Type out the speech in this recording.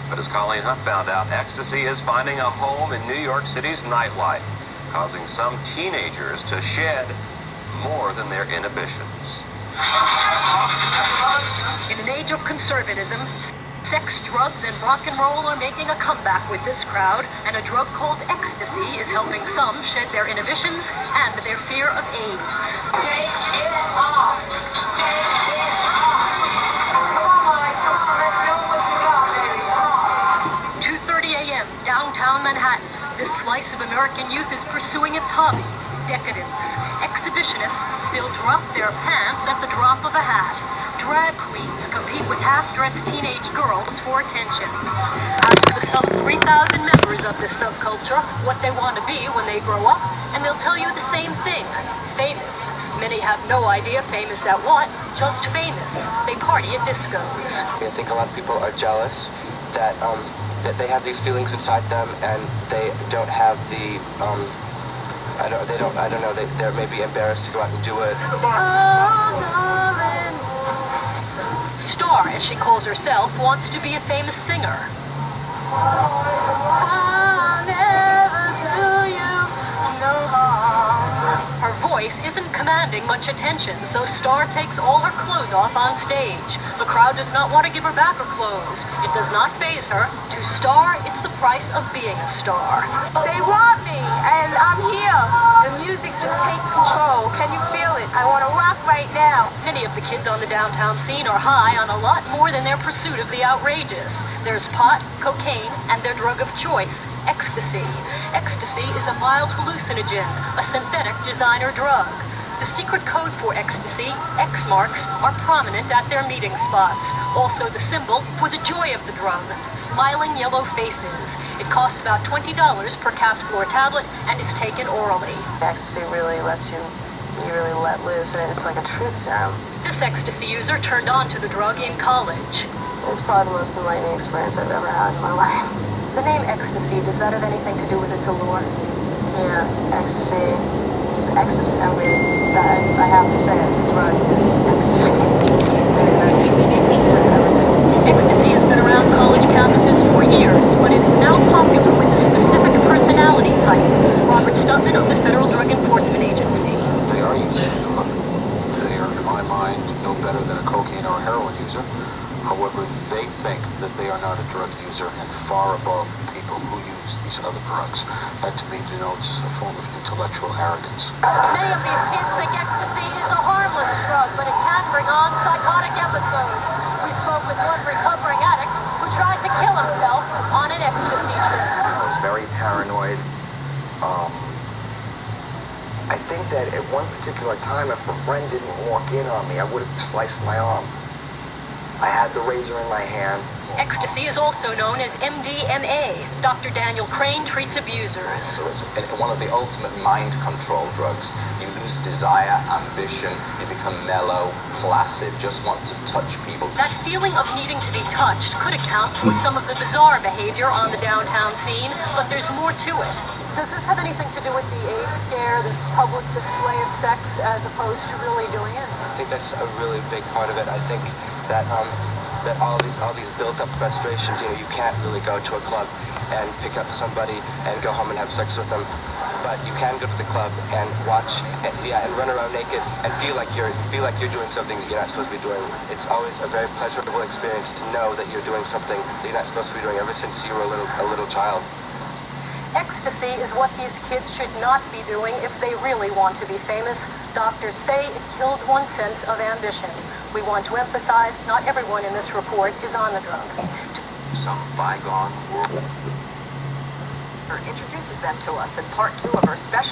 But as Colleen Huff found out, ecstasy is finding a home in New York City's nightlife, causing some teenagers to shed more than their inhibitions. In an age of conservatism, sex, drugs, and rock and roll are making a comeback with this crowd, and a drug called ecstasy is helping some shed their inhibitions and their fear of AIDS. Take it off! Take it off! Come on, let's go with the go, baby, come on! 2:30 a.m., downtown Manhattan. This slice of American youth is pursuing its hobby, decadence. Exhibitionists will drop their pants at the drop of a hat. Drag queens compete with half-dressed teenage girls for attention. Ask the some 3,000 members of this subculture what they want to be when they grow up, and they'll tell you the same thing: famous. Many have no idea famous at what, just famous. They party at discos. I think a lot of people are jealous that they have these feelings inside them, and they don't have the I don't know, they're maybe embarrassed to go out and do it. Star, as she calls herself, wants to be a famous singer. I'll never do you no harm. Her voice isn't commanding much attention, so Star takes all her clothes off on stage. The crowd does not want to give her back her clothes. It does not faze her. To Star, it's the price of being a star. They want me, and I'm here. The music just takes control. Can you feel it? I want to rock right now. Many of the kids on the downtown scene are high on a lot more than their pursuit of the outrageous. There's pot, cocaine, and their drug of choice, ecstasy. Ecstasy is a mild hallucinogen, a synthetic designer drug. The secret code for ecstasy, X marks, are prominent at their meeting spots. Also the symbol for the joy of the drug, smiling yellow faces. It costs about $20 per capsule or tablet and is taken orally. Ecstasy really lets you really let loose, and it's like a truth serum. This ecstasy user turned on to the drug in college. It's probably the most enlightening experience I've ever had in my life. The name ecstasy, does that have anything to do with its allure? Yeah, ecstasy. It's ecstasy. I mean, I have to say it. The drug is ecstasy. It says everything. Ecstasy has been around college campuses for years, but it is now popular with a specific personality type. Robert Stutman of the Federal Drug Enforcement Agency. They are using a drug. They are, in my mind, no better than a cocaine or a heroin user. However, they think that they are not a drug user and far above people who use these other drugs. That to me denotes a form of intellectual arrogance. Many of these kids think ecstasy is a harmless drug, but it can bring on psychotic episodes. We spoke with one recovering addict who tried to kill himself on an ecstasy trip. I was very paranoid. I think that at one particular time, if a friend didn't walk in on me, I would have sliced my arm. I had the razor in my hand. Ecstasy is also known as MDMA. Dr. Daniel Crane treats abusers. So it's one of the ultimate mind control drugs. You lose desire, ambition, you become mellow, placid, just want to touch people. That feeling of needing to be touched could account for some of the bizarre behavior on the downtown scene, but there's more to it. Does this have anything to do with the AIDS scare, this public display of sex, as opposed to really doing it? I think that's a really big part of it. I think that all these built-up frustrations, you can't really go to a club and pick up somebody and go home and have sex with them, but you can go to the club and watch, and run around naked and feel like you're doing something that you're not supposed to be doing. It's always a very pleasurable experience to know that you're doing something that you're not supposed to be doing ever since you were a little child. Ecstasy is what these kids should not be doing if they really want to be famous. Doctors say it kills one's sense of ambition. We want to emphasize not everyone in this report is on the drug. Some bygone world. Introduces them to us in part 2 of her special